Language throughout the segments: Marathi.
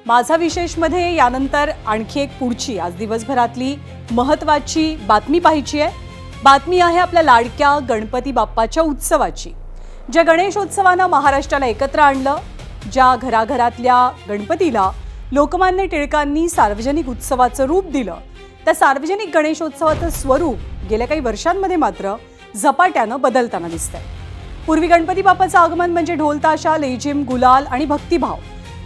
माझा विशेषमध्ये यानंतर आणखी एक पुढची आज दिवसभरातली महत्त्वाची बातमी पाहायची आहे। बातमी आहे आपल्या लाडक्या गणपती बाप्पाच्या उत्सवाची। ज्या गणेशोत्सवानं महाराष्ट्राला एकत्र आणलं, ज्या घराघरातल्या गणपतीला लोकमान्य टिळकांनी सार्वजनिक उत्सवाचं रूप दिलं, त्या सार्वजनिक गणेशोत्सवाचं स्वरूप गेल्या काही वर्षांमध्ये मात्र झपाट्यानं बदलताना दिसतंय। पूर्वी गणपती बाप्पाचं आगमन म्हणजे ढोल ताशा, लेझिम, गुलाल आणि भक्तिभाव,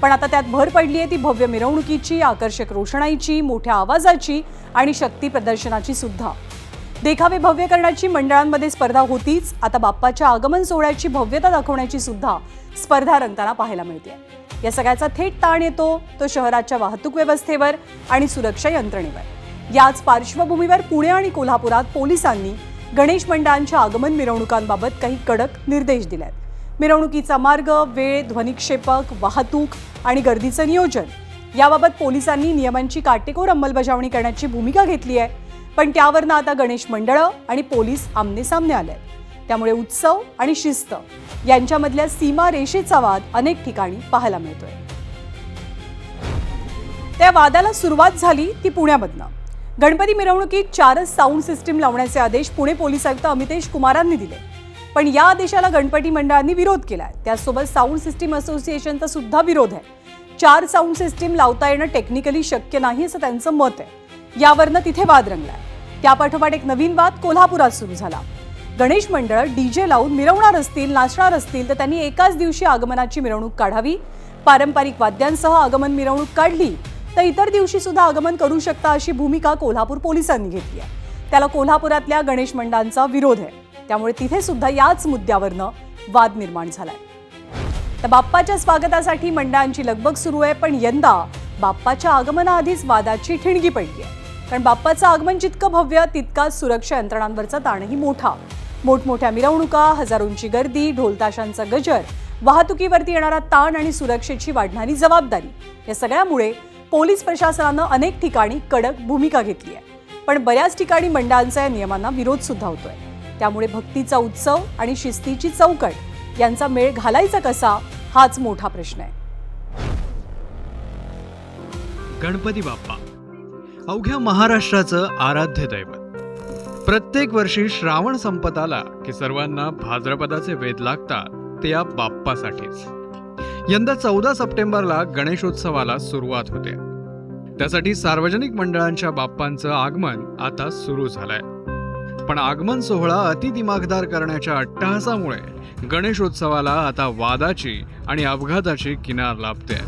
पण आता त्यात भर पडली आहे ती भव्य मिरवणुकीची, आकर्षक रोषणाईची, मोठ्या आवाजाची आणि शक्ती प्रदर्शनाची सुद्धा। देखावे भव्य करण्याची मंडळांमध्ये स्पर्धा होतीच, आता बाप्पाच्या आगमन सोहळ्याची भव्यता दाखवण्याची सुद्धा स्पर्धा रंगताना पाहायला मिळते। या सगळ्याचा थेट ताण येतो तो शहराच्या वाहतूक व्यवस्थेवर आणि सुरक्षा यंत्रणेवर। याच पार्श्वभूमीवर पुणे आणि कोल्हापुरात पोलिसांनी गणेश मंडळांच्या आगमन मिरवणुकांबाबत काही कडक निर्देश दिलेत। मिरवणुकीचा मार्ग, वेळ, ध्वनिक्षेपक, वाहतूक आणि गर्दीचं नियोजन याबाबत पोलिसांनी नियमांची काटेकोर अंमलबजावणी करण्याची भूमिका घेतली आहे, पण त्यावरनं आता गणेश मंडळं आणि पोलीस आमनेसामने आले। त्यामुळे उत्सव आणि शिस्त यांच्यामधल्या सीमा रेषेचा वाद अनेक ठिकाणी पाहायला मिळतोय। त्या वादाला सुरुवात झाली ती पुण्यामधनं। गणपती मिरवणुकीत 4च साऊंड सिस्टीम लावण्याचे आदेश पुणे पोलीस आयुक्त अमितेश कुमारांनी दिले, पण या आदेशाला गणपती मंडळांनी विरोध केलाय। त्यासोबत साऊंड सिस्टीम असोसिएशनचा सुद्धा विरोध आहे। 4 साऊंड सिस्टीम लावता येणं टेक्निकली शक्य नाही असं त्यांचं मत आहे। यावरनं तिथे वाद रंगलाय। त्यापाठोपाठ एक नवीन वाद कोल्हापुरात सुरू झाला। गणेश मंडळ डीजे लावून मिरवणार असतील, नाचणार असतील तर त्यांनी एकाच दिवशी आगमनाची मिरवणूक काढावी। पारंपरिक वाद्यांसह आगमन मिरवणूक काढली तर इतर दिवशी सुद्धा आगमन करू शकता अशी भूमिका कोल्हापूर पोलिसांनी घेतली आहे। त्याला कोल्हापुरातल्या गणेश मंडळांचा विरोध आहे, त्यामुळे तिथे सुद्धा याच मुद्द्यावरनं वाद निर्माण झालाय। तर बाप्पाच्या स्वागतासाठी मंडळांची लगबग सुरू आहे, पण यंदा बाप्पाच्या आगमनाआधीच वादाची ठिणगी पडली आहे। कारण बाप्पाचं आगमन जितकं भव्य तितकाच सुरक्षा यंत्रणांवरचा ताणही मोठा। मोठमोठ्या मिरवणुका, हजारोंची गर्दी, ढोलताशांचा गजर, वाहतुकीवरती येणारा ताण आणि सुरक्षेची वाढणारी जबाबदारी या सगळ्यामुळे पोलीस प्रशासनानं अनेक ठिकाणी कडक भूमिका घेतली आहे, पण बऱ्याच ठिकाणी मंडळांचा या नियमांना विरोध सुद्धा होतोय। त्यामुळे भक्तीचा उत्सव आणि शिस्तीची चौकट यांचा मेळ घालायचा कसा हाच मोठा प्रश्न आहे। गणपती बाप्पा अवघ्या महाराष्ट्राचं आराध्य दैवत। प्रत्येक वर्षी श्रावण संपत आला की सर्वांना भाद्रपदाचे वेध लागतात, ते या बाप्पासाठीच। यंदा 14 सप्टेंबरला गणेशोत्सवाला सुरुवात होते। त्यासाठी सार्वजनिक मंडळांच्या बाप्पांचं आगमन आता सुरू झालंय, पण आगमन सोहळा अतिदिमाखदार करण्याच्या अट्टहासामुळे गणेशोत्सवाला आता वादाची आणि अपघाताची किनार लाभते।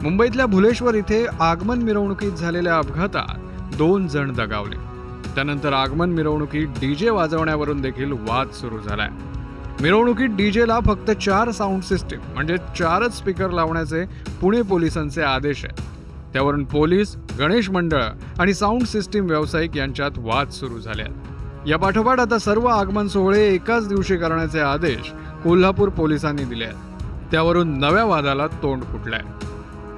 मुंबईतल्या भुलेश्वर इथे आगमन मिरवणुकीत झालेल्या अपघातात 2 जण दगावले। त्यानंतर आगमन मिरवणुकीत डीजे वाजवण्यावरून देखील वाद सुरू झालाय। मिरवणुकीत डीजेला फक्त 4 साऊंड सिस्टीम म्हणजे 4च स्पीकर लावण्याचे पुणे पोलिसांचे आदेश आहेत। त्यावरून पोलीस, गणेश मंडळ आणि साऊंड सिस्टीम व्यावसायिक यांच्यात वाद सुरू झाले आहेत। या पाठोपाठ आता सर्व आगमन सोहळे एकाच दिवशी करण्याचे आदेश कोल्हापूर पोलिसांनी दिले आहेत। त्यावरून नव्या वादाला तोंड फुटलंय।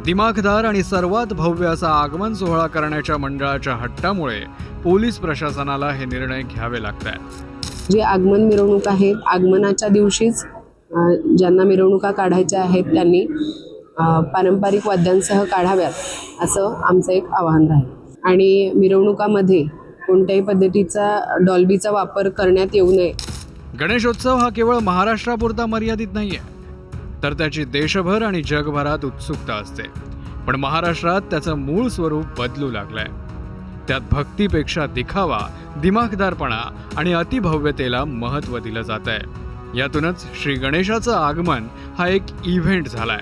दिमाखदार आणि सर्वात भव्य असा आगमन सोहळा करण्याच्या मंडळाच्या हट्टामुळे पोलीस प्रशासनाला हे निर्णय घ्यावे लागतात। जे आगमन मिरवणूक आहेत, आगमनाच्या दिवशीच ज्यांना मिरवणुका काढायच्या आहेत त्यांनी पारंपरिक वाद्यांसह काढाव्यात असं आमचं एक आवाहन राहील। आणि मिरवणुकामध्ये कोणत्याही पद्धतीचा डॉल्बीचा वापर करण्यात येऊ नये। गणेशोत्सव हा केवळ महाराष्ट्रापुरता मर्यादित नाहीये, तर त्याची देशभर आणि जगभरात उत्सुकता असते। पण महाराष्ट्रात त्याचं मूळ स्वरूप बदलू लागलंय। त्यात भक्तीपेक्षा दिखावा, दिमाखदारपणा आणि अतिभव्यतेला महत्त्व दिलं जात आहे। यातूनच श्री गणेशाचं आगमन हा एक इव्हेंट झालाय,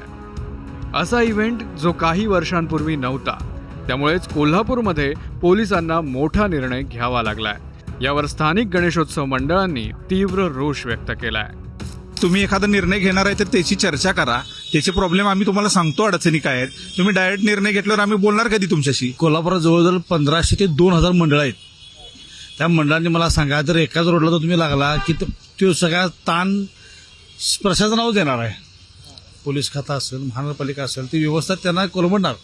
असा इव्हेंट जो काही वर्षांपूर्वी नव्हता। त्यामुळेच कोल्हापूरमध्ये पोलिसांना मोठा निर्णय घ्यावा लागलाय। यावर स्थानिक गणेशोत्सव मंडळांनी तीव्र रोष व्यक्त केलाय। तुम्ही एखादा निर्णय घेणार आहे तर त्याची चर्चा करा, त्याचे प्रॉब्लेम आम्ही तुम्हाला सांगतो अडचणी काय आहेत। तुम्ही डायरेक्ट निर्णय घेतल्यावर आम्ही बोलणार कधी तुमच्याशी? कोल्हापुरात जवळजवळ 1500 ते 2000 मंडळ आहेत। त्या मंडळांनी मला सांगा, जर एकाच रोडला जर तुम्ही लागला की तो सगळा ताण प्रशासनावर देणार आहे। पोलीस खाता असेल, महानगरपालिका असेल, ती व्यवस्था त्यांना कोलमडणार।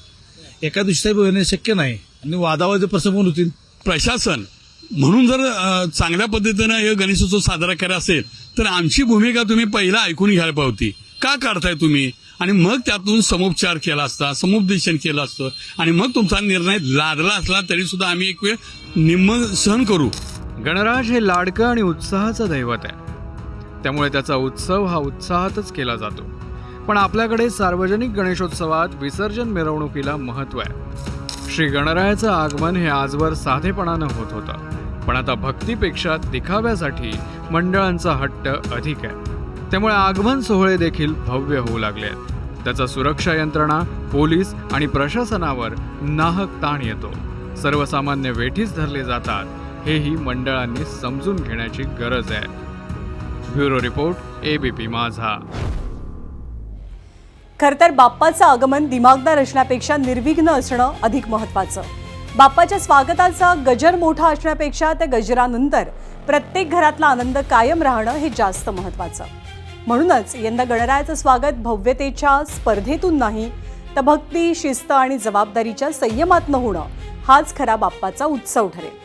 एका दिवशी होणे शक्य नाही आणि वादावादी प्रसंग होतील। प्रशासन म्हणून जर चांगल्या पद्धतीनं हे गणेशोत्सव साजरा करायचा असेल तर आमची भूमिका तुम्ही पहिला ऐकून घ्यायला पाहिजे. का काढताय तुम्ही, आणि मग त्यातून समुपचार केला असता, समुपदेशन केलं असतं, आणि मग तुमचा निर्णय लादला असला तरी सुद्धा आम्ही एक वेळ निम्म सहन करू. गणराज हे लाडकं आणि उत्साहाचं दैवत आहे, त्यामुळे त्याचा उत्सव हा उत्साहातच केला जातो. पण आपल्याकडे सार्वजनिक गणेशोत्सवात विसर्जन मिरवणुकीला महत्त्व आहे. श्री गणरायाचं आगमन हे आजवर साधेपणानं होत होतं, पण आता भक्तीपेक्षा दिखाव्यासाठी मंडळांचा हट्ट अधिक आहे. त्यामुळे आगमन सोहळे देखील भव्य होऊ लागले आहेत. त्याचा सुरक्षा यंत्रणा, पोलीस आणि प्रशासनावर नाहक ताण येतो. सर्वसामान्य वेठीस धरले जातात, हेही मंडळांनी समजून घेण्याची गरज आहे. ब्युरो रिपोर्ट, ABP माझा. खरं तर बाप्पाचं आगमन दिमागदार असण्यापेक्षा निर्विघ्न असणं अधिक महत्त्वाचं. बाप्पाच्या स्वागताचा गजर मोठा असण्यापेक्षा त्या गजरानंतर प्रत्येक घरातला आनंद कायम राहणं हे जास्त महत्त्वाचं. म्हणूनच यंदा गणरायाचं स्वागत भव्यतेच्या स्पर्धेतून नाही, तर भक्ती, शिस्त आणि जबाबदारीच्या संयमातनं होणं हाच खरा बाप्पाचा उत्सव ठरेल.